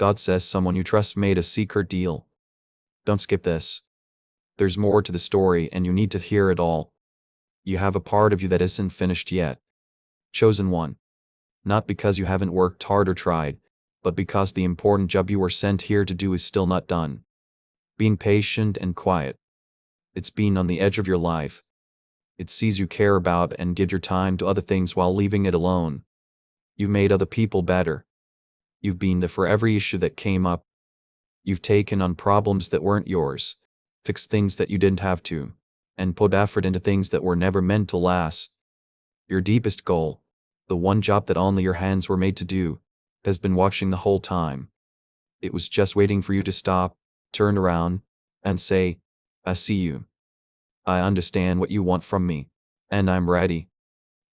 God says someone you trust made a secret deal. Don't skip this. There's more to the story and you need to hear it all. You have a part of you that isn't finished yet. Chosen one. Not because you haven't worked hard or tried, but because the important job you were sent here to do is still not done. Being patient and quiet. It's been on the edge of your life. It sees you care about and give your time to other things while leaving it alone. You've made other people better. You've been there for every issue that came up. You've taken on problems that weren't yours, fixed things that you didn't have to, and put effort into things that were never meant to last. Your deepest goal, the one job that only your hands were made to do, has been watching the whole time. It was just waiting for you to stop, turn around, and say, I see you. I understand what you want from me, and I'm ready.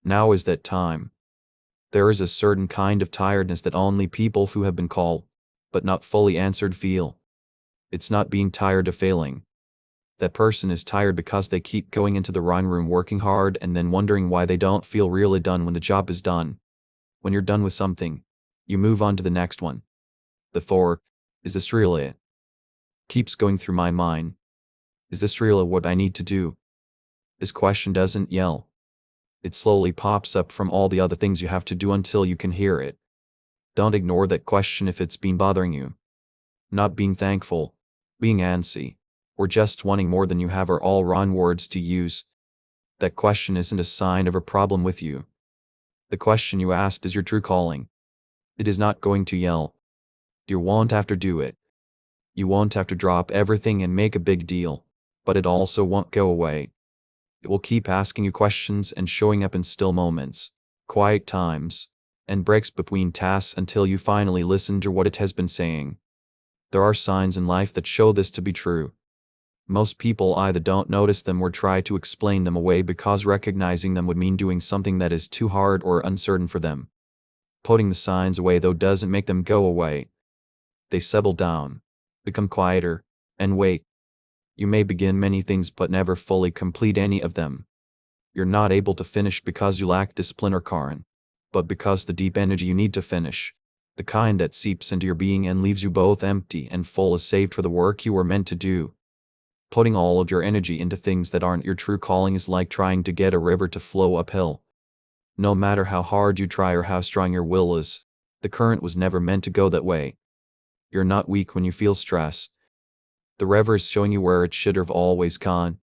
Now is that time. There is a certain kind of tiredness that only people who have been called, but not fully answered, feel. It's not being tired of failing. That person is tired because they keep going into the wrong room working hard and then wondering why they don't feel really done when the job is done. When you're done with something, you move on to the next one. The thought, is this really it? Keeps going through my mind. Is this really what I need to do? This question doesn't yell. It slowly pops up from all the other things you have to do until you can hear it. Don't ignore that question if it's been bothering you. Not being thankful, being antsy, or just wanting more than you have are all wrong words to use. That question isn't a sign of a problem with you. The question you asked is your true calling. It is not going to yell. You won't have to do it. You won't have to drop everything and make a big deal, but it also won't go away. It will keep asking you questions and showing up in still moments, quiet times, and breaks between tasks until you finally listen to what it has been saying. There are signs in life that show this to be true. Most people either don't notice them or try to explain them away because recognizing them would mean doing something that is too hard or uncertain for them. Putting the signs away, though, doesn't make them go away. They settle down, become quieter, and wait. You may begin many things but never fully complete any of them. You're not able to finish because you lack discipline or courage, but because the deep energy you need to finish, the kind that seeps into your being and leaves you both empty and full, is saved for the work you were meant to do. Putting all of your energy into things that aren't your true calling is like trying to get a river to flow uphill. No matter how hard you try or how strong your will is, the current was never meant to go that way. You're not weak when you feel stress. The river is showing you where it should have always gone.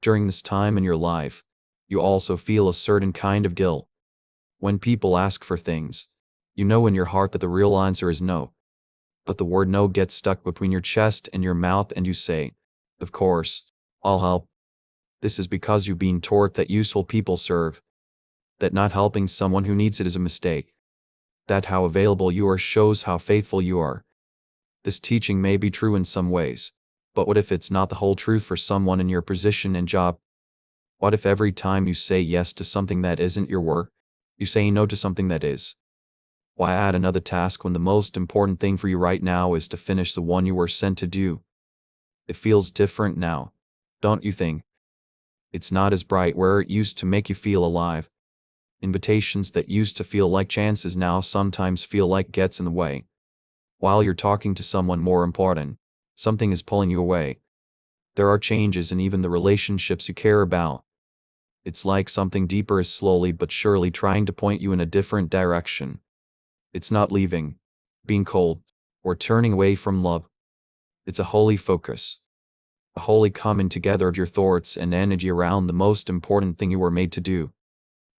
During this time in your life, you also feel a certain kind of guilt. When people ask for things, you know in your heart that the real answer is no. But the word no gets stuck between your chest and your mouth and you say, of course, I'll help. This is because you've been taught that useful people serve. That not helping someone who needs it is a mistake. That how available you are shows how faithful you are. This teaching may be true in some ways, but what if it's not the whole truth for someone in your position and job? What if every time you say yes to something that isn't your work, you say no to something that is? Why add another task when the most important thing for you right now is to finish the one you were sent to do? It feels different now, don't you think? It's not as bright where it used to make you feel alive. Invitations that used to feel like chances now sometimes feel like gets in the way. While you're talking to someone more important, something is pulling you away. There are changes in even the relationships you care about. It's like something deeper is slowly but surely trying to point you in a different direction. It's not leaving, being cold, or turning away from love. It's a holy focus. A holy coming together of your thoughts and energy around the most important thing you were made to do.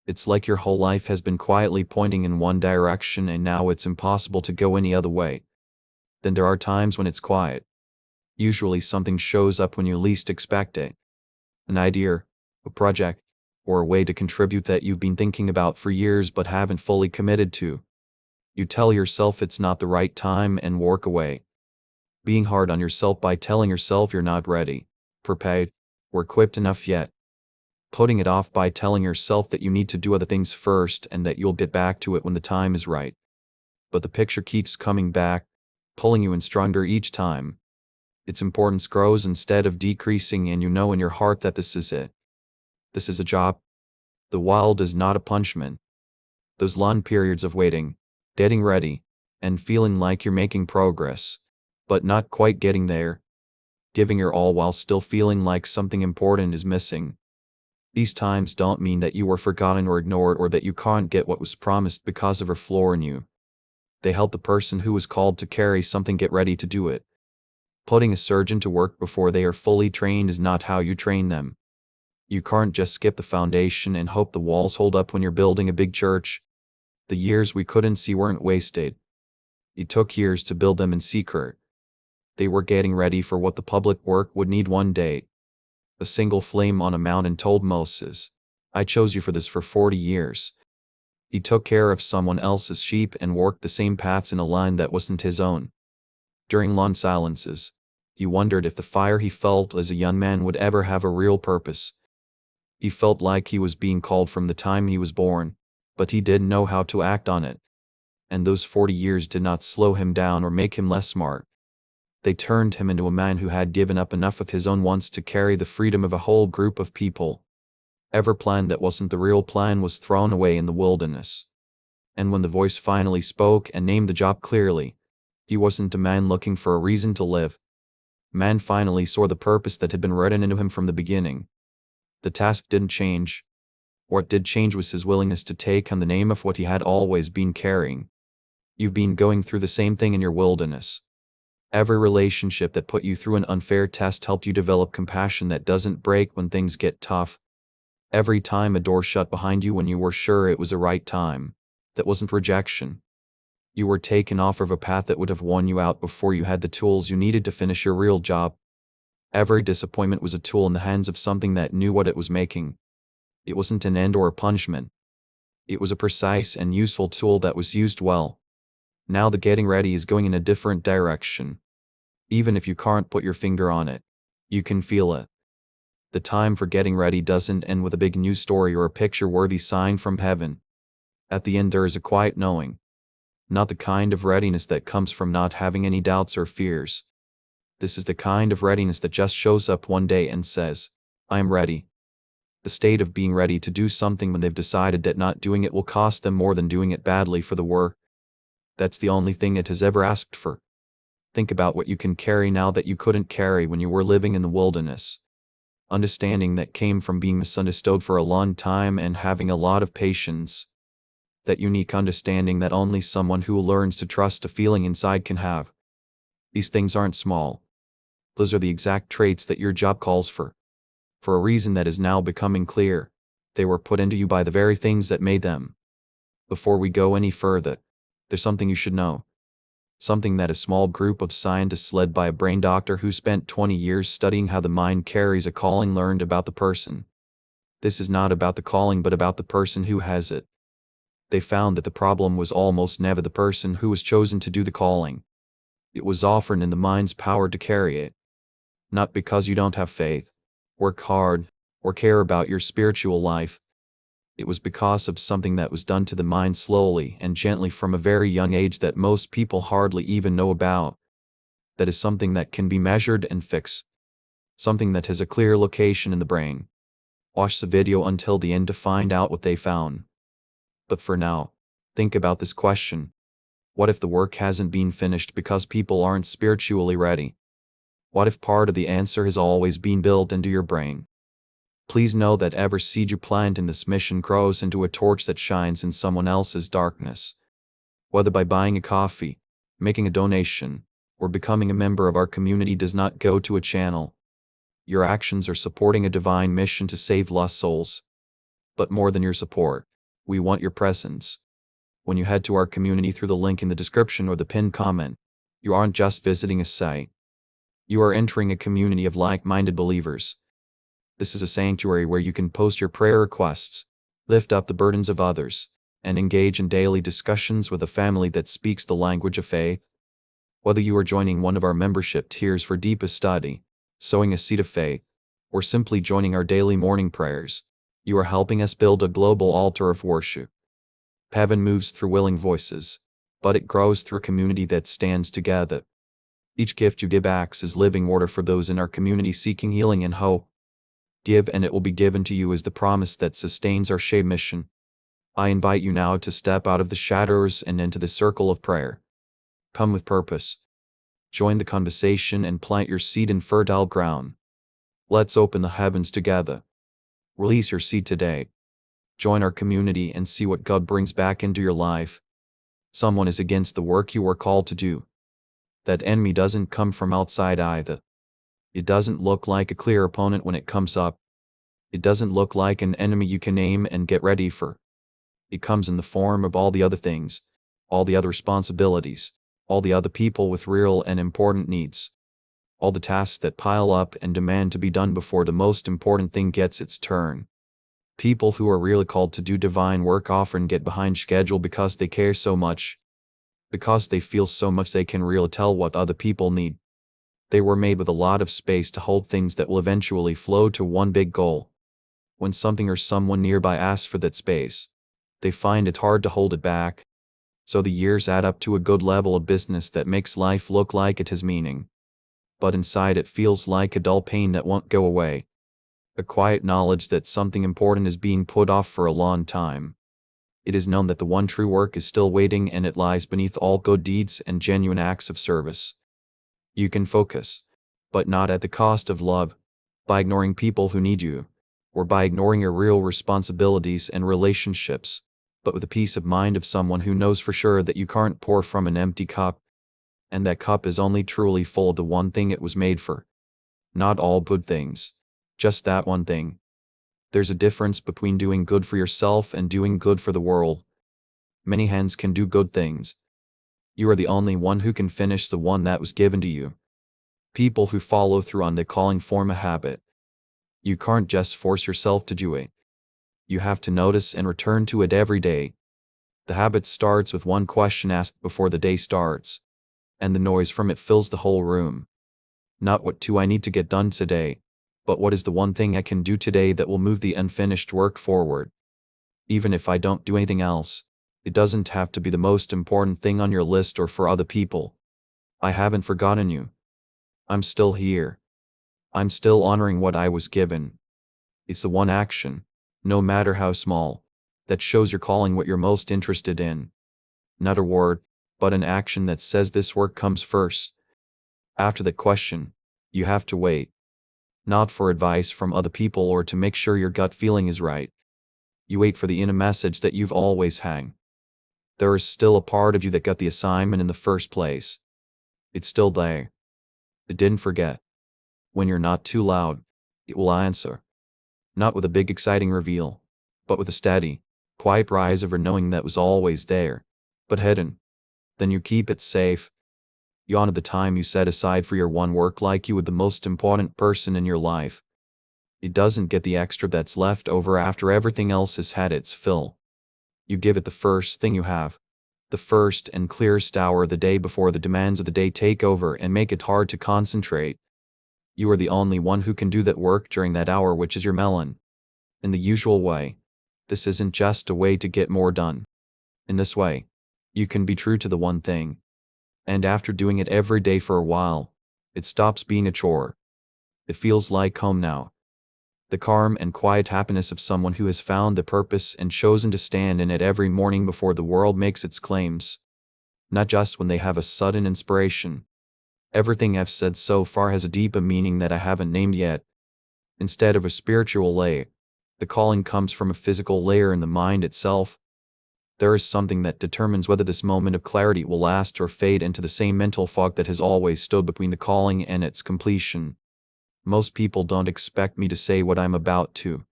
It's like your whole life has been quietly pointing in one direction and now it's impossible to go any other way. Then there are times when it's quiet. Usually something shows up when you least expect it. An idea, a project, or a way to contribute that you've been thinking about for years but haven't fully committed to. You tell yourself it's not the right time and walk away. Being hard on yourself by telling yourself you're not ready, prepared, or equipped enough yet. Putting it off by telling yourself that you need to do other things first and that you'll get back to it when the time is right. But the picture keeps coming back, pulling you in stronger each time. Its importance grows instead of decreasing and you know in your heart that this is it. This is a job. The wild is not a punishment. Those long periods of waiting, getting ready, and feeling like you're making progress, but not quite getting there. Giving your all while still feeling like something important is missing. These times don't mean that you were forgotten or ignored or that you can't get what was promised because of a flaw in you. They help the person who was called to carry something get ready to do it. Putting a surgeon to work before they are fully trained is not how you train them. You can't just skip the foundation and hope the walls hold up when you're building a big church. The years we couldn't see weren't wasted. It took years to build them in secret. They were getting ready for what the public work would need one day. A single flame on a mountain told Moses, "I chose you for this for 40 years. He took care of someone else's sheep and walked the same paths in a line that wasn't his own." During long silences, he wondered if the fire he felt as a young man would ever have a real purpose. He felt like he was being called from the time he was born, but he didn't know how to act on it. And those 40 years did not slow him down or make him less smart. They turned him into a man who had given up enough of his own wants to carry the freedom of a whole group of people. Every plan that wasn't the real plan was thrown away in the wilderness. And when the voice finally spoke and named the job clearly, he wasn't a man looking for a reason to live. Man finally saw the purpose that had been written into him from the beginning. The task didn't change. What did change was his willingness to take on the name of what he had always been carrying. You've been going through the same thing in your wilderness. Every relationship that put you through an unfair test helped you develop compassion that doesn't break when things get tough. Every time a door shut behind you when you were sure it was the right time, that wasn't rejection. You were taken off of a path that would have worn you out before you had the tools you needed to finish your real job. Every disappointment was a tool in the hands of something that knew what it was making. It wasn't an end or a punishment. It was a precise and useful tool that was used well. Now the getting ready is going in a different direction. Even if you can't put your finger on it, you can feel it. The time for getting ready doesn't end with a big news story or a picture-worthy sign from heaven. At the end there is a quiet knowing. Not the kind of readiness that comes from not having any doubts or fears. This is the kind of readiness that just shows up one day and says, "I am ready." The state of being ready to do something when they've decided that not doing it will cost them more than doing it badly for the work. That's the only thing it has ever asked for. Think about what you can carry now that you couldn't carry when you were living in the wilderness. Understanding that came from being misunderstood for a long time and having a lot of patience. That unique understanding that only someone who learns to trust a feeling inside can have. These things aren't small. Those are the exact traits that your job calls for. For a reason that is now becoming clear. They were put into you by the very things that made them. Before we go any further, there's something you should know. Something that a small group of scientists led by a brain doctor who spent 20 years studying how the mind carries a calling learned about the person. This is not about the calling but about the person who has it. They found that the problem was almost never the person who was chosen to do the calling. It was often in the mind's power to carry it. Not because you don't have faith, work hard, or care about your spiritual life. It was because of something that was done to the mind slowly and gently from a very young age that most people hardly even know about. That is something that can be measured and fixed. Something that has a clear location in the brain. Watch the video until the end to find out what they found. But for now, think about this question. What if the work hasn't been finished because people aren't spiritually ready? What if part of the answer has always been built into your brain? Please know that every seed you plant in this mission grows into a torch that shines in someone else's darkness. Whether by buying a coffee, making a donation, or becoming a member of our community does not go to a channel. Your actions are supporting a divine mission to save lost souls. But more than your support, we want your presence. When you head to our community through the link in the description or the pinned comment, you aren't just visiting a site. You are entering a community of like-minded believers. This is a sanctuary where you can post your prayer requests, lift up the burdens of others, and engage in daily discussions with a family that speaks the language of faith. Whether you are joining one of our membership tiers for deeper study, sowing a seed of faith, or simply joining our daily morning prayers, you are helping us build a global altar of worship. Heaven moves through willing voices, but it grows through a community that stands together. Each gift you give acts as living water for those in our community seeking healing and hope. Give and it will be given to you is the promise that sustains our shared mission. I invite you now to step out of the shadows and into the circle of prayer. Come with purpose. Join the conversation and plant your seed in fertile ground. Let's open the heavens together. Release your seed today. Join our community and see what God brings back into your life. Someone is against the work you are called to do. That enemy doesn't come from outside either. It doesn't look like a clear opponent when it comes up. It doesn't look like an enemy you can aim and get ready for. It comes in the form of all the other things, all the other responsibilities, all the other people with real and important needs, all the tasks that pile up and demand to be done before the most important thing gets its turn. People who are really called to do divine work often get behind schedule because they care so much, because they feel so much they can really tell what other people need. They were made with a lot of space to hold things that will eventually flow to one big goal. When something or someone nearby asks for that space, they find it hard to hold it back. So the years add up to a good level of business that makes life look like it has meaning. But inside it feels like a dull pain that won't go away. A quiet knowledge that something important is being put off for a long time. It is known that the one true work is still waiting, and it lies beneath all good deeds and genuine acts of service. You can focus, but not at the cost of love, by ignoring people who need you, or by ignoring your real responsibilities and relationships, but with the peace of mind of someone who knows for sure that you can't pour from an empty cup, and that cup is only truly full of the one thing it was made for. Not all good things, just that one thing. There's a difference between doing good for yourself and doing good for the world. Many hands can do good things. You are the only one who can finish the one that was given to you. People who follow through on their calling form a habit. You can't just force yourself to do it. You have to notice and return to it every day. The habit starts with one question asked before the day starts, and the noise from it fills the whole room. Not what do I need to get done today, but what is the one thing I can do today that will move the unfinished work forward. Even if I don't do anything else, it doesn't have to be the most important thing on your list or for other people. I haven't forgotten you. I'm still here. I'm still honoring what I was given. It's the one action, no matter how small, that shows you're calling what you're most interested in. Not a word, but an action that says this work comes first. After that question, you have to wait. Not for advice from other people or to make sure your gut feeling is right. You wait for the inner message that you've always had. There is still a part of you that got the assignment in the first place. It's still there. It didn't forget. When you're not too loud, it will answer. Not with a big exciting reveal, but with a steady, quiet rise of her knowing that was always there, but hidden. Then you keep it safe. You honor the time you set aside for your one work like you would the most important person in your life. It doesn't get the extra that's left over after everything else has had its fill. You give it the first thing you have, the first and clearest hour of the day before the demands of the day take over and make it hard to concentrate. You are the only one who can do that work during that hour, which is your melon. In the usual way, this isn't just a way to get more done. In this way, you can be true to the one thing. And after doing it every day for a while, it stops being a chore. It feels like home now. The calm and quiet happiness of someone who has found the purpose and chosen to stand in it every morning before the world makes its claims. Not just when they have a sudden inspiration. Everything I've said so far has a deeper meaning that I haven't named yet. Instead of a spiritual layer, the calling comes from a physical layer in the mind itself. There is something that determines whether this moment of clarity will last or fade into the same mental fog that has always stood between the calling and its completion. Most people don't expect me to say what I'm about to.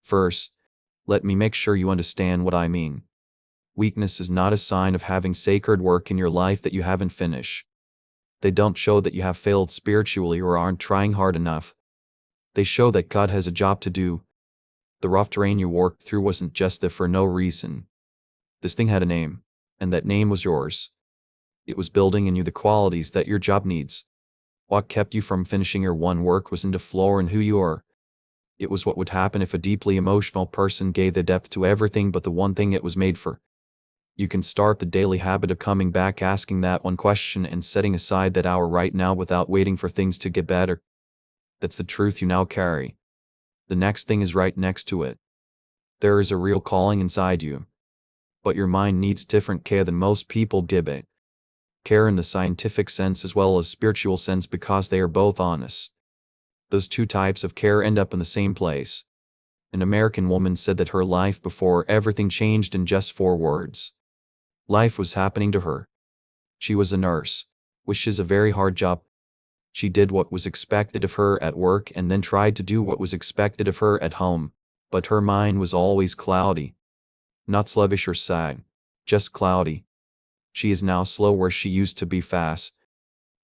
First, let me make sure you understand what I mean. Weakness is not a sign of having sacred work in your life that you haven't finished. They don't show that you have failed spiritually or aren't trying hard enough. They show that God has a job to do. The rough terrain you worked through wasn't just there for no reason. This thing had a name, and that name was yours. It was building in you the qualities that your job needs. What kept you from finishing your one work wasn't a flaw in who you are. It was what would happen if a deeply emotional person gave the depth to everything but the one thing it was made for. You can start the daily habit of coming back, asking that one question, and setting aside that hour right now without waiting for things to get better. That's the truth you now carry. The next thing is right next to it. There is a real calling inside you. But your mind needs different care than most people give it. Care in the scientific sense as well as spiritual sense because they are both honest. Those two types of care end up in the same place. An American woman said that her life before everything changed in just 4 words. Life was happening to her. She was a nurse, which is a very hard job. She did what was expected of her at work and then tried to do what was expected of her at home, but her mind was always cloudy. Not sluggish or sad, just cloudy. She is now slow where she used to be fast.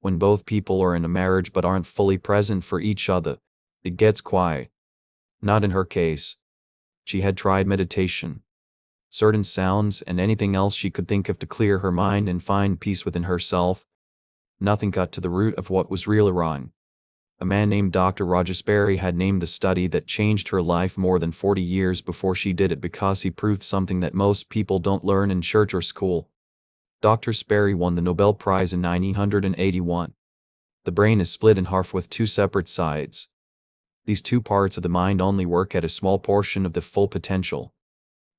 When both people are in a marriage but aren't fully present for each other, it gets quiet. Not in her case. She had tried meditation, certain sounds, and anything else she could think of to clear her mind and find peace within herself. Nothing got to the root of what was really wrong. A man named Dr. Roger Sperry had named the study that changed her life more than 40 years before she did it because he proved something that most people don't learn in church or school. Dr. Sperry won the Nobel Prize in 1981. The brain is split in half with 2 separate sides. These 2 parts of the mind only work at a small portion of the full potential.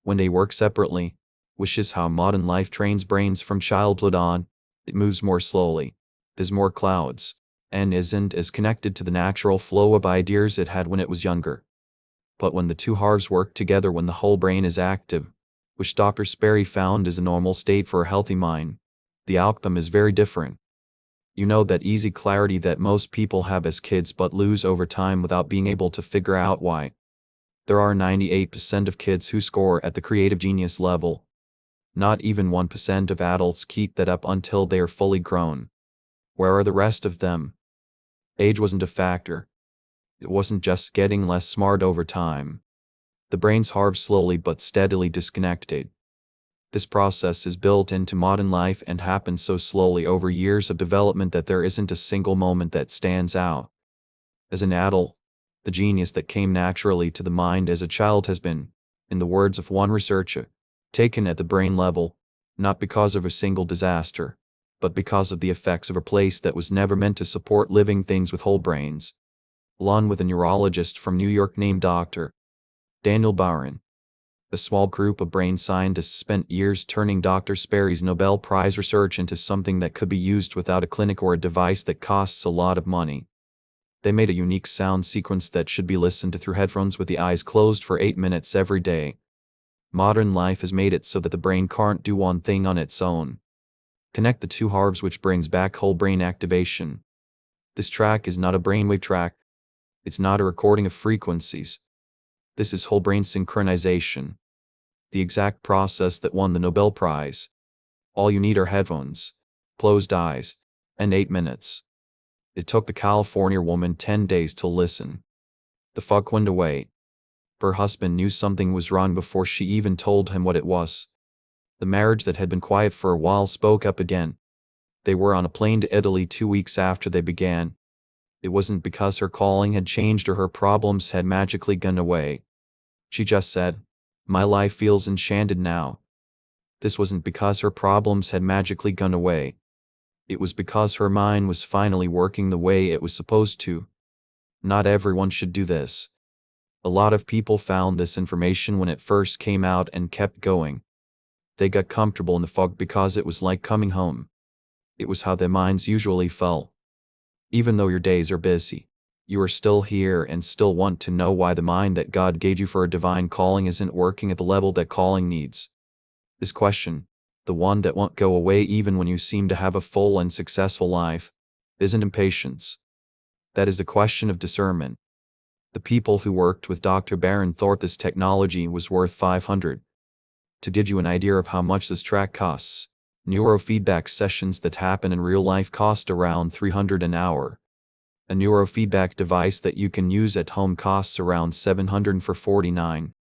When they work separately, which is how modern life trains brains from childhood on, it moves more slowly, there's more clouds, and isn't as connected to the natural flow of ideas it had when it was younger. But when the 2 halves work together when the whole brain is active, which Dr. Sperry found is a normal state for a healthy mind, the outcome is very different. You know, that easy clarity that most people have as kids but lose over time without being able to figure out why. There are 98% of kids who score at the creative genius level. Not even 1% of adults keep that up until they are fully grown. Where are the rest of them? Age wasn't a factor. It wasn't just getting less smart over time. The brain's halves slowly but steadily disconnected. This process is built into modern life and happens so slowly over years of development that there isn't a single moment that stands out. As an adult, the genius that came naturally to the mind as a child has been, in the words of one researcher, taken at the brain level, not because of a single disaster, but because of the effects of a place that was never meant to support living things with whole brains. Along with a neurologist from New York named Dr. Daniel Byron. A small group of brain scientists spent years turning Dr. Sperry's Nobel Prize research into something that could be used without a clinic or a device that costs a lot of money. They made a unique sound sequence that should be listened to through headphones with the eyes closed for 8 minutes every day. Modern life has made it so that the brain can't do one thing on its own. Connect the 2 halves, which brings back whole brain activation. This track is not a brainwave track. It's not a recording of frequencies. This is whole brain synchronization. The exact process that won the Nobel Prize. All you need are headphones, closed eyes, and 8 minutes. It took the California woman 10 days to listen. The fuck went away. Her husband knew something was wrong before she even told him what it was. The marriage that had been quiet for a while spoke up again. They were on a plane to Italy 2 weeks after they began. It wasn't because her calling had changed or her problems had magically gone away. She just said, "My life feels enchanted now." This wasn't because her problems had magically gone away. It was because her mind was finally working the way it was supposed to. Not everyone should do this. A lot of people found this information when it first came out and kept going. They got comfortable in the fog because it was like coming home. It was how their minds usually felt. Even though your days are busy, you are still here and still want to know why the mind that God gave you for a divine calling isn't working at the level that calling needs. This question, the one that won't go away even when you seem to have a full and successful life, isn't impatience. That is the question of discernment. The people who worked with Dr. Barron thought this technology was worth $500. To give you an idea of how much this track costs, neurofeedback sessions that happen in real life cost around $300 an hour. A neurofeedback device that you can use at home costs around $700 for $49.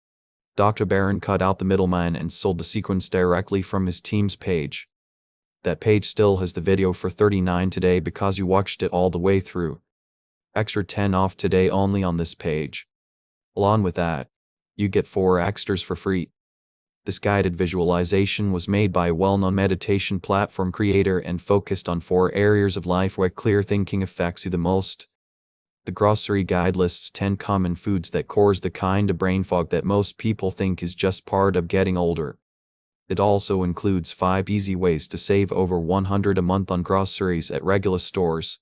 Dr. Barron cut out the middleman and sold the sequence directly from his team's page. That page still has the video for $39 today because you watched it all the way through. Extra 10 off today only on this page. Along with that, you get 4 extras for free. This guided visualization was made by a well-known meditation platform creator and focused on 4 areas of life where clear thinking affects you the most. The grocery guide lists 10 common foods that cause the kind of brain fog that most people think is just part of getting older. It also includes 5 easy ways to save over $100 a month on groceries at regular stores.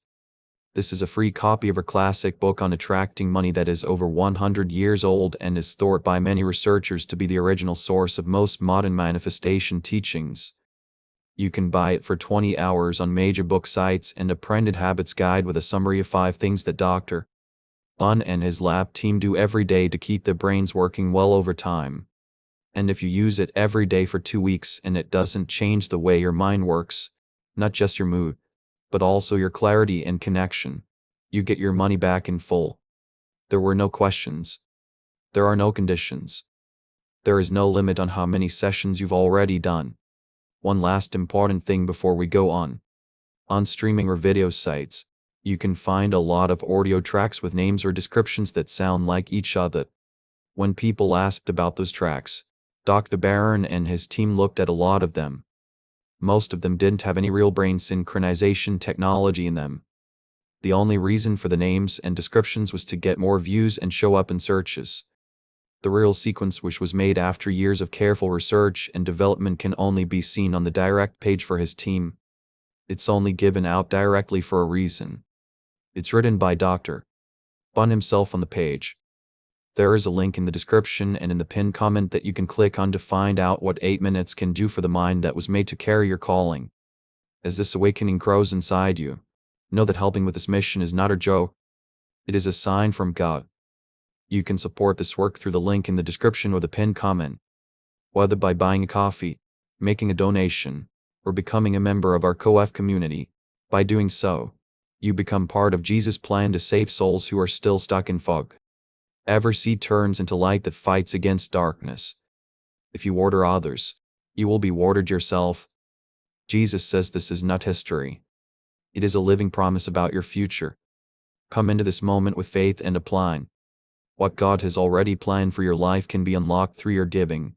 This is a free copy of her classic book on attracting money that is over 100 years old and is thought by many researchers to be the original source of most modern manifestation teachings. You can buy it for 20 hours on major book sites and a printed habits guide with a summary of 5 things that Dr. Bun and his lab team do every day to keep their brains working well over time. And if you use it every day for 2 weeks and it doesn't change the way your mind works, not just your mood, but also your clarity and connection, you get your money back in full. There were no questions. There are no conditions. There is no limit on how many sessions you've already done. One last important thing before we go on. On streaming or video sites, you can find a lot of audio tracks with names or descriptions that sound like each other. When people asked about those tracks, Dr. Barron and his team looked at a lot of them. Most of them didn't have any real brain synchronization technology in them. The only reason for the names and descriptions was to get more views and show up in searches. The real sequence, which was made after years of careful research and development, can only be seen on the direct page for his team. It's only given out directly for a reason. It's written by Dr. Bun himself on the page. There is a link in the description and in the pinned comment that you can click on to find out what 8 minutes can do for the mind that was made to carry your calling. As this awakening grows inside you, know that helping with this mission is not a joke. It is a sign from God. You can support this work through the link in the description or the pinned comment. Whether by buying a coffee, making a donation, or becoming a member of our Co-F community, by doing so, you become part of Jesus' plan to save souls who are still stuck in fog. Every seed turns into light that fights against darkness. If you water others, you will be watered yourself. Jesus says this is not history. It is a living promise about your future. Come into this moment with faith and apply. What God has already planned for your life can be unlocked through your giving.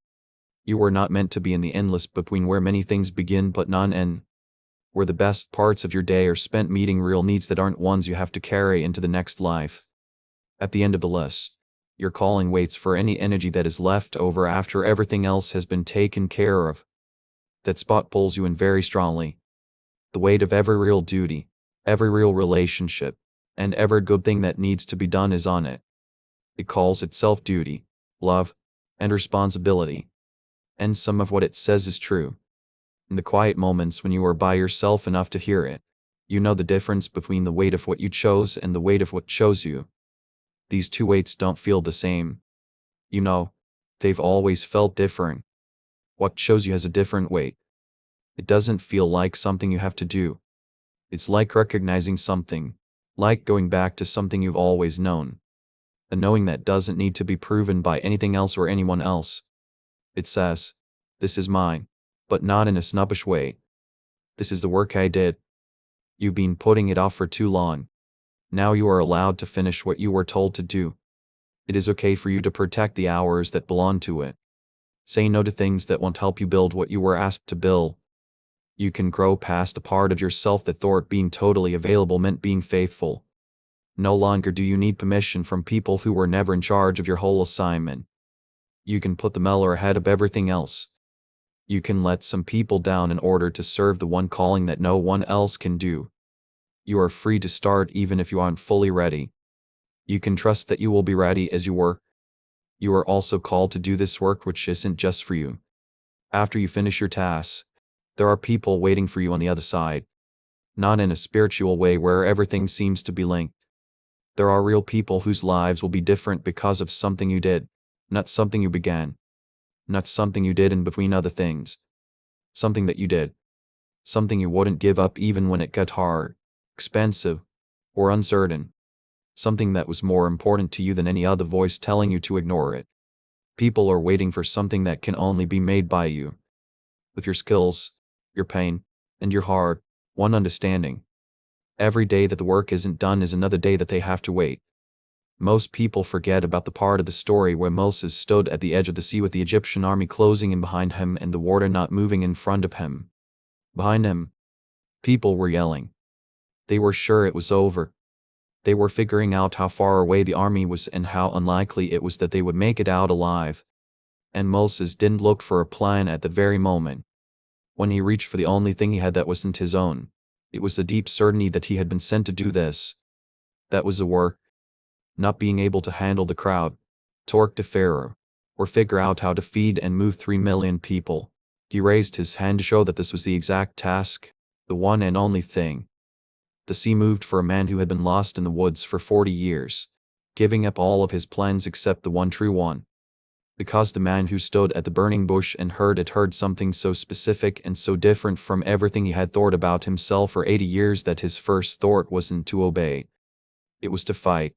You were not meant to be in the endless between where many things begin but none end. Where the best parts of your day are spent meeting real needs that aren't ones you have to carry into the next life. At the end of the list, your calling waits for any energy that is left over after everything else has been taken care of. That spot pulls you in very strongly. The weight of every real duty, every real relationship, and every good thing that needs to be done is on it. It calls itself duty, love, and responsibility. And some of what it says is true. In the quiet moments when you are by yourself enough to hear it, you know the difference between the weight of what you chose and the weight of what chose you. These two weights don't feel the same. You know, they've always felt different. What chose you has a different weight. It doesn't feel like something you have to do. It's like recognizing something, like going back to something you've always known. A knowing that doesn't need to be proven by anything else or anyone else. It says, this is mine, but not in a snobbish way. This is the work I did. You've been putting it off for too long. Now you are allowed to finish what you were told to do. It is okay for you to protect the hours that belong to it. Say no to things that won't help you build what you were asked to build. You can grow past the part of yourself that thought being totally available meant being faithful. No longer do you need permission from people who were never in charge of your whole assignment. You can put the Meller ahead of everything else. You can let some people down in order to serve the one calling that no one else can do. You are free to start even if you aren't fully ready. You can trust that you will be ready as you work. You are also called to do this work which isn't just for you. After you finish your tasks, there are people waiting for you on the other side. Not in a spiritual way where everything seems to be linked. There are real people whose lives will be different because of something you did, not something you began. Not something you did in between other things. Something that you did. Something you wouldn't give up even when it got hard, expensive, or uncertain. Something that was more important to you than any other voice telling you to ignore it. People are waiting for something that can only be made by you. With your skills, your pain, and your heart, one understanding. Every day that the work isn't done is another day that they have to wait. Most people forget about the part of the story where Moses stood at the edge of the sea with the Egyptian army closing in behind him and the water not moving in front of him. Behind him, people were yelling. They were sure it was over. They were figuring out how far away the army was and how unlikely it was that they would make it out alive. And Moses didn't look for a plan at the very moment. When he reached for the only thing he had that wasn't his own, it was the deep certainty that he had been sent to do this. That was the work. Not being able to handle the crowd, torque the Pharaoh, or figure out how to feed and move 3 million people. He raised his hand to show that this was the exact task, the one and only thing. The sea moved for a man who had been lost in the woods for 40 years, giving up all of his plans except the one true one. Because the man who stood at the burning bush and heard it heard something so specific and so different from everything he had thought about himself for 80 years that his first thought wasn't to obey. It was to fight.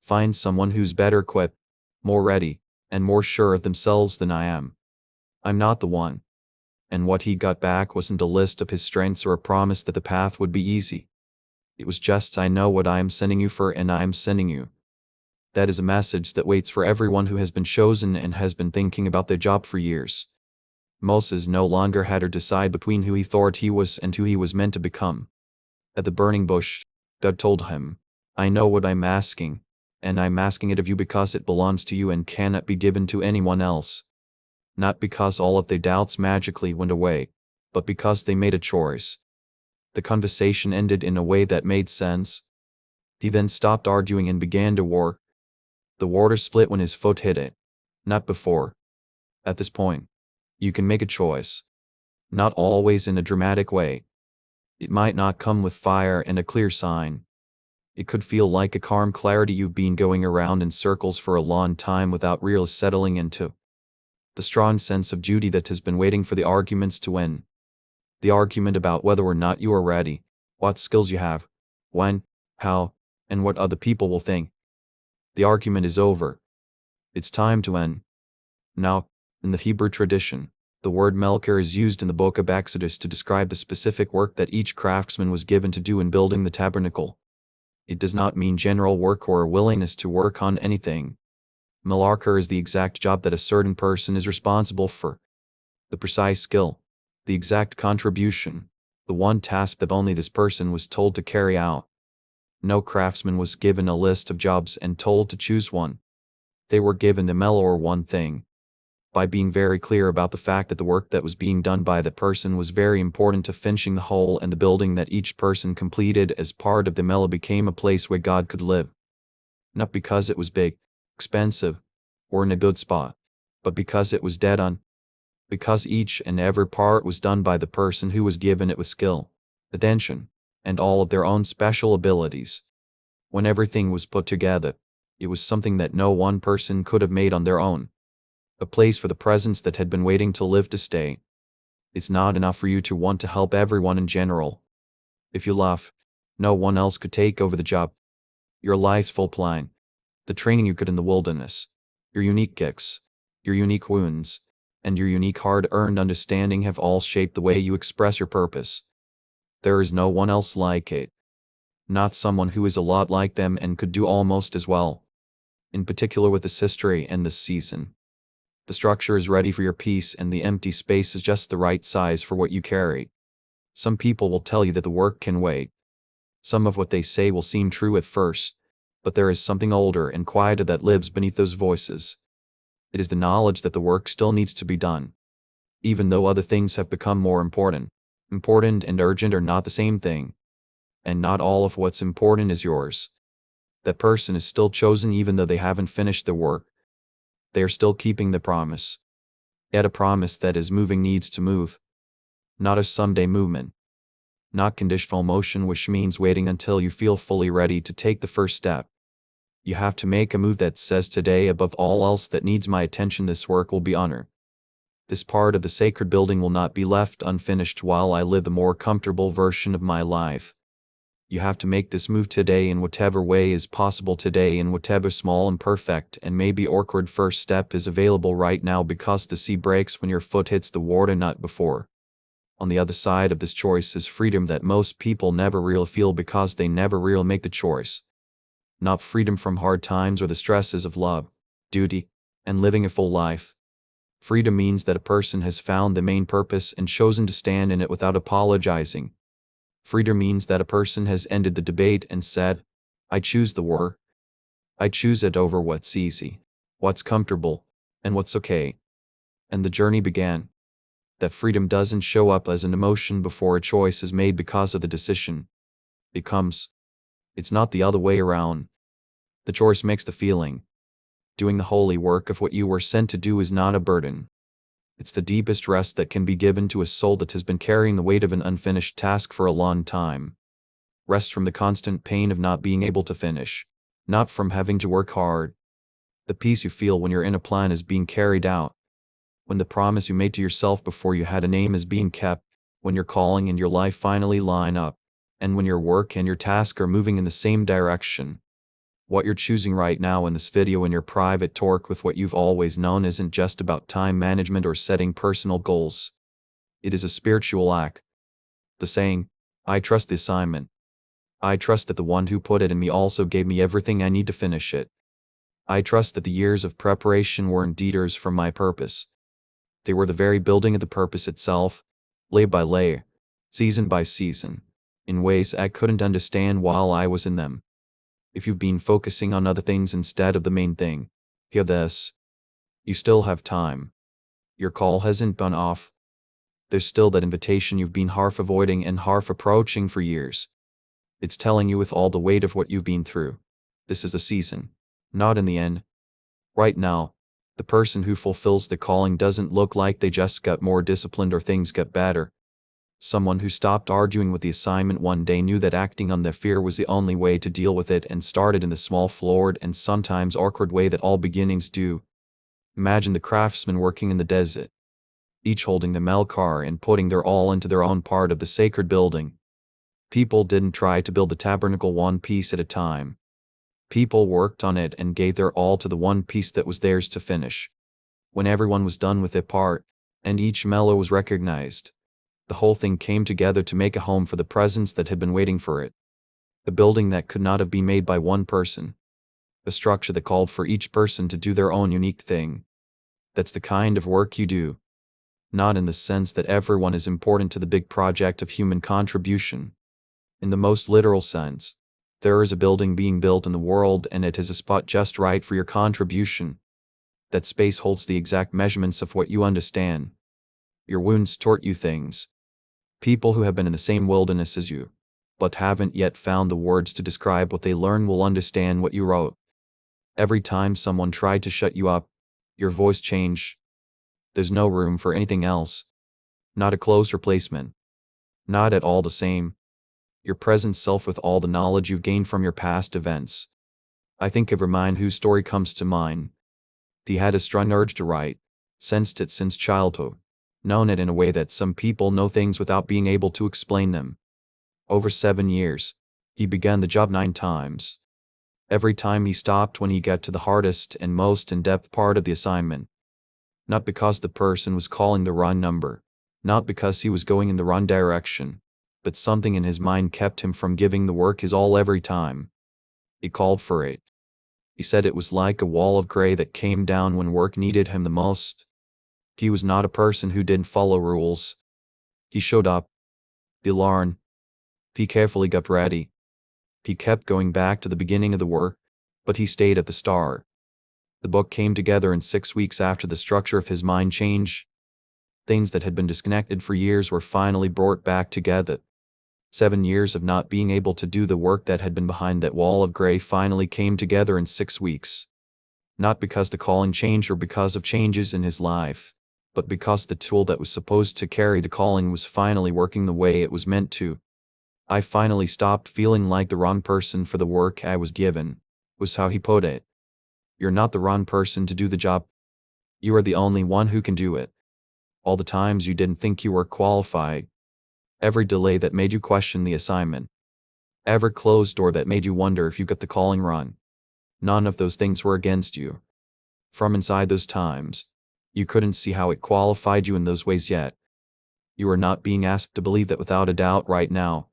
Find someone who's better equipped, more ready, and more sure of themselves than I am. I'm not the one. And what he got back wasn't a list of his strengths or a promise that the path would be easy. It was just, I know what I am sending you for and I am sending you. That is a message that waits for everyone who has been chosen and has been thinking about their job for years. Moses no longer had to decide between who he thought he was and who he was meant to become. At the burning bush, God told him, I know what I'm asking, and I'm asking it of you because it belongs to you and cannot be given to anyone else. Not because all of their doubts magically went away, but because they made a choice. The conversation ended in a way that made sense. He then stopped arguing and began to walk. The water split when his foot hit it, not before. At this point, you can make a choice. Not always in a dramatic way. It might not come with fire and a clear sign. It could feel like a calm clarity you've been going around in circles for a long time without really settling into. The strong sense of duty that has been waiting for the arguments to win. The argument about whether or not you are ready, what skills you have, when, how, and what other people will think. The argument is over. It's time to end. Now, in the Hebrew tradition, the word melker is used in the book of Exodus to describe the specific work that each craftsman was given to do in building the tabernacle. It does not mean general work or a willingness to work on anything. Melker is the exact job that a certain person is responsible for. The precise skill, the exact contribution, the one task that only this person was told to carry out. No craftsman was given a list of jobs and told to choose one. They were given the or one thing. By being very clear about the fact that the work that was being done by the person was very important to finishing the whole, and the building that each person completed as part of the became a place where God could live. Not because it was big, expensive, or in a good spot, but because it was dead on. Because each and every part was done by the person who was given it with skill, attention, and all of their own special abilities. When everything was put together, it was something that no one person could have made on their own. A place for the presence that had been waiting to live to stay. It's not enough for you to want to help everyone in general. If you love, no one else could take over the job. Your life's full plan, the training you got in the wilderness, your unique kicks, your unique wounds, and your unique hard-earned understanding have all shaped the way you express your purpose. There is no one else like it. Not someone who is a lot like them and could do almost as well. In particular with this history and this season. The structure is ready for your piece and the empty space is just the right size for what you carry. Some people will tell you that the work can wait. Some of what they say will seem true at first, but there is something older and quieter that lives beneath those voices. It is the knowledge that the work still needs to be done. Even though other things have become more important. Important and urgent are not the same thing. And not all of what's important is yours. That person is still chosen even though they haven't finished their work. They are still keeping the promise. Yet a promise that is moving needs to move. Not a someday movement. Not conditional motion, which means waiting until you feel fully ready to take the first step. You have to make a move that says, today above all else that needs my attention, this work will be honored. This part of the sacred building will not be left unfinished while I live the more comfortable version of my life. You have to make this move today in whatever way is possible today, in whatever small, imperfect, and maybe awkward first step is available right now, because the sea breaks when your foot hits the water, not before. On the other side of this choice is freedom that most people never really feel because they never really make the choice. Not freedom from hard times or the stresses of love, duty, and living a full life. Freedom means that a person has found the main purpose and chosen to stand in it without apologizing. Freedom means that a person has ended the debate and said, I choose the war. I choose it over what's easy, what's comfortable, and what's okay. And the journey began. That freedom doesn't show up as an emotion before a choice is made because of the decision. It comes. It's not the other way around. The choice makes the feeling. Doing the holy work of what you were sent to do is not a burden. It's the deepest rest that can be given to a soul that has been carrying the weight of an unfinished task for a long time. Rest from the constant pain of not being able to finish, not from having to work hard. The peace you feel when your inner plan is being carried out, when the promise you made to yourself before you had a name is being kept, when your calling and your life finally line up, and when your work and your task are moving in the same direction. What you're choosing right now in this video in your private talk with what you've always known isn't just about time management or setting personal goals. It is a spiritual act. The saying, I trust the assignment. I trust that the one who put it in me also gave me everything I need to finish it. I trust that the years of preparation weren't detours from my purpose. They were the very building of the purpose itself, layer by layer, season by season, in ways I couldn't understand while I was in them. If you've been focusing on other things instead of the main thing, hear this. You still have time. Your call hasn't gone off. There's still that invitation you've been half avoiding and half approaching for years. It's telling you with all the weight of what you've been through. This is the season, not in the end. Right now, the person who fulfills the calling doesn't look like they just got more disciplined or things got better. Someone who stopped arguing with the assignment one day knew that acting on their fear was the only way to deal with it and started in the small, flawed, and sometimes awkward way that all beginnings do. Imagine the craftsmen working in the desert, each holding the melkar and putting their all into their own part of the sacred building. People didn't try to build the tabernacle one piece at a time. People worked on it and gave their all to the one piece that was theirs to finish. When everyone was done with their part, and each mellow was recognized, the whole thing came together to make a home for the presence that had been waiting for it. A building that could not have been made by one person. A structure that called for each person to do their own unique thing. That's the kind of work you do. Not in the sense that everyone is important to the big project of human contribution. In the most literal sense, there is a building being built in the world and it has a spot just right for your contribution. That space holds the exact measurements of what you understand. Your wounds taught you things. People who have been in the same wilderness as you, but haven't yet found the words to describe what they learn will understand what you wrote. Every time someone tried to shut you up, your voice changed. There's no room for anything else. Not a close replacement. Not at all the same. Your present self with all the knowledge you've gained from your past events. I think of a man whose story comes to mind. He had a strong urge to write, sensed it since childhood, known it in a way that some people know things without being able to explain them. Over 7 years, he began the job 9 times. Every time he stopped when he got to the hardest and most in-depth part of the assignment. Not because the person was calling the wrong number, not because he was going in the wrong direction, but something in his mind kept him from giving the work his all every time. He called for it. He said it was like a wall of gray that came down when work needed him the most. He was not a person who didn't follow rules. He showed up. He learned. He carefully got ready. He kept going back to the beginning of the work, but he stayed at the start. The book came together in 6 weeks after the structure of his mind changed. Things that had been disconnected for years were finally brought back together. 7 years of not being able to do the work that had been behind that wall of gray finally came together in 6 weeks. Not because the calling changed or because of changes in his life, but because the tool that was supposed to carry the calling was finally working the way it was meant to. I finally stopped feeling like the wrong person for the work I was given, was how he put it. You're not the wrong person to do the job. You are the only one who can do it. All the times you didn't think you were qualified. Every delay that made you question the assignment. Every closed door that made you wonder if you got the calling wrong. None of those things were against you. From inside those times, you couldn't see how it qualified you in those ways yet. You are not being asked to believe that without a doubt right now.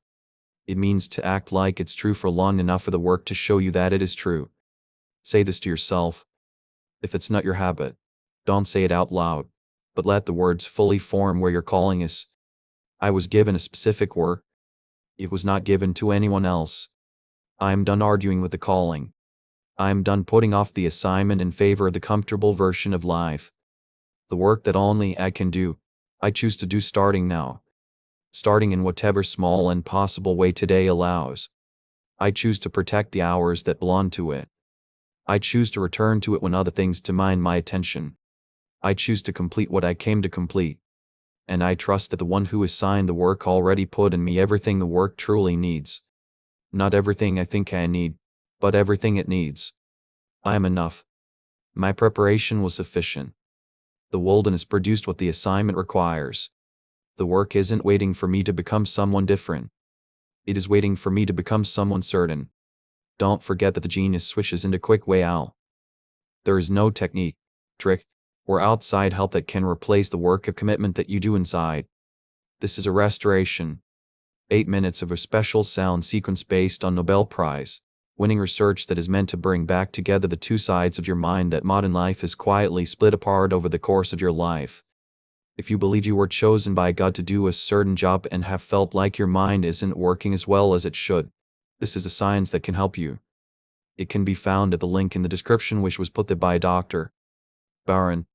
It means to act like it's true for long enough for the work to show you that it is true. Say this to yourself. If it's not your habit, don't say it out loud, but let the words fully form where your calling is. I was given a specific work. It was not given to anyone else. I am done arguing with the calling. I am done putting off the assignment in favor of the comfortable version of life. The work that only I can do, I choose to do starting now. Starting in whatever small and possible way today allows. I choose to protect the hours that belong to it. I choose to return to it when other things demand my attention. I choose to complete what I came to complete. And I trust that the one who assigned the work already put in me everything the work truly needs. Not everything I think I need, but everything it needs. I am enough. My preparation was sufficient. The wilderness produced what the assignment requires. The work isn't waiting for me to become someone different. It is waiting for me to become someone certain. Don't forget that the genius switches into quick way out. There is no technique, trick, or outside help that can replace the work of commitment that you do inside. This is a restoration. 8 minutes of a special sound sequence based on Nobel Prize winning research that is meant to bring back together the two sides of your mind that modern life has quietly split apart over the course of your life. If you believe you were chosen by God to do a certain job and have felt like your mind isn't working as well as it should, this is a science that can help you. It can be found at the link in the description, which was put there by Dr. Baron.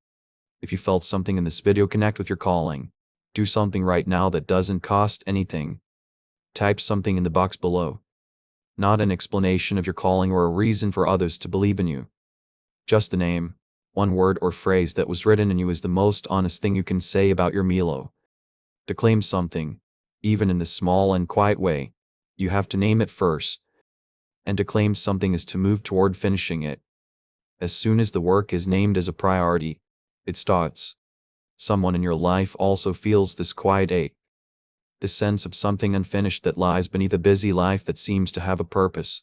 If you felt something in this video connect with your calling, do something right now that doesn't cost anything. Type something in the box below. Not an explanation of your calling or a reason for others to believe in you. Just the name, one word or phrase that was written in you is the most honest thing you can say about your Milo. To claim something, even in this small and quiet way, you have to name it first. And to claim something is to move toward finishing it. As soon as the work is named as a priority, it starts. Someone in your life also feels this quiet ache. This sense of something unfinished that lies beneath a busy life that seems to have a purpose.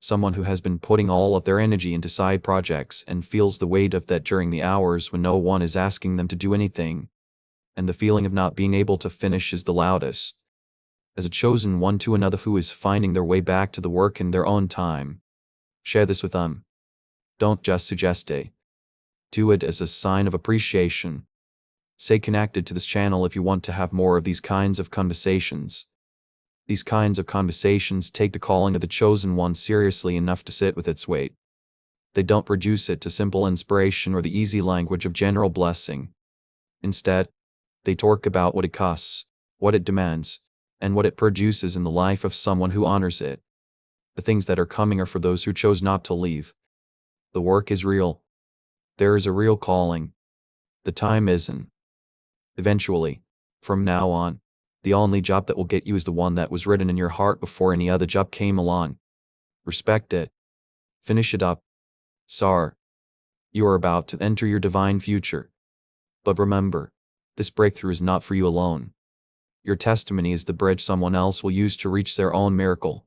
Someone who has been putting all of their energy into side projects and feels the weight of that during the hours when no one is asking them to do anything. And the feeling of not being able to finish is the loudest. As a chosen one to another who is finding their way back to the work in their own time, share this with them. Don't just suggest it. Do it as a sign of appreciation. Stay connected to this channel if you want to have more of these kinds of conversations. These kinds of conversations take the calling of the chosen one seriously enough to sit with its weight. They don't reduce it to simple inspiration or the easy language of general blessing. Instead, they talk about what it costs, what it demands, and what it produces in the life of someone who honors it. The things that are coming are for those who chose not to leave. The work is real. There is a real calling. The time isn't. Eventually, from now on, the only job that will get you is the one that was written in your heart before any other job came along. Respect it. Finish it up. Sar. You are about to enter your divine future. But remember, this breakthrough is not for you alone. Your testimony is the bridge someone else will use to reach their own miracle.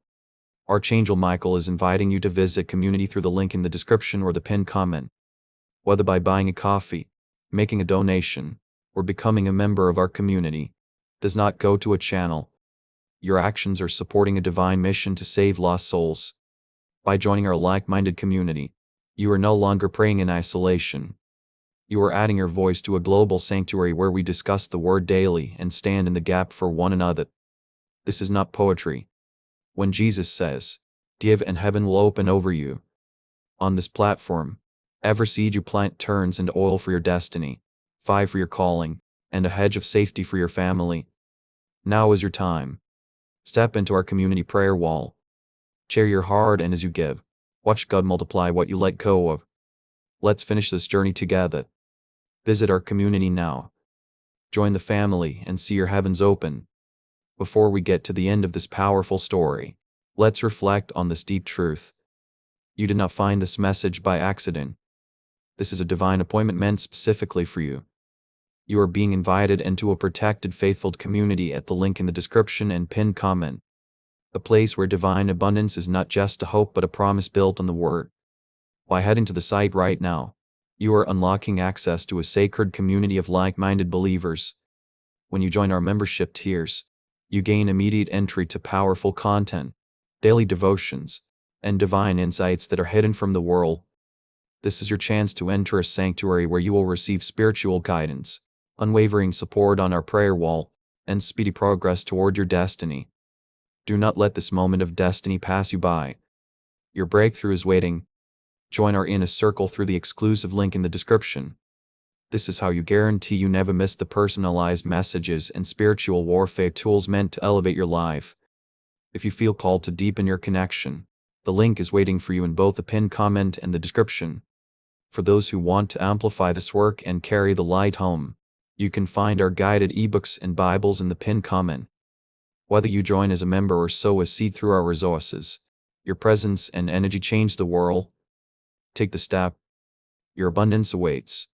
Archangel Michael is inviting you to visit community through the link in the description or the pinned comment. Whether by buying a coffee, making a donation, or becoming a member of our community, does not go to a channel. Your actions are supporting a divine mission to save lost souls. By joining our like-minded community, you are no longer praying in isolation. You are adding your voice to a global sanctuary where we discuss the word daily and stand in the gap for one another. This is not poetry. When Jesus says, "Give and heaven will open over you." On this platform, every seed you plant turns into oil for your destiny, fire for your calling, and a hedge of safety for your family. Now is your time. Step into our community prayer wall. Share your heart, and as you give, watch God multiply what you let go of. Let's finish this journey together. Visit our community now. Join the family and see your heavens open. Before we get to the end of this powerful story, let's reflect on this deep truth. You did not find this message by accident. This is a divine appointment meant specifically for you. You are being invited into a protected, faithful community at the link in the description and pinned comment. A place where divine abundance is not just a hope but a promise built on the Word. By heading to the site right now, you are unlocking access to a sacred community of like-minded believers. When you join our membership tiers, you gain immediate entry to powerful content, daily devotions, and divine insights that are hidden from the world. This is your chance to enter a sanctuary where you will receive spiritual guidance, unwavering support on our prayer wall, and speedy progress toward your destiny. Do not let this moment of destiny pass you by. Your breakthrough is waiting. Join our inner circle through the exclusive link in the description. This is how you guarantee you never miss the personalized messages and spiritual warfare tools meant to elevate your life. If you feel called to deepen your connection, the link is waiting for you in both the pinned comment and the description. For those who want to amplify this work and carry the light home, you can find our guided ebooks and Bibles in the pinned comment. Whether you join as a member or sow a seed through our resources, your presence and energy change the world. Take the step. Your abundance awaits.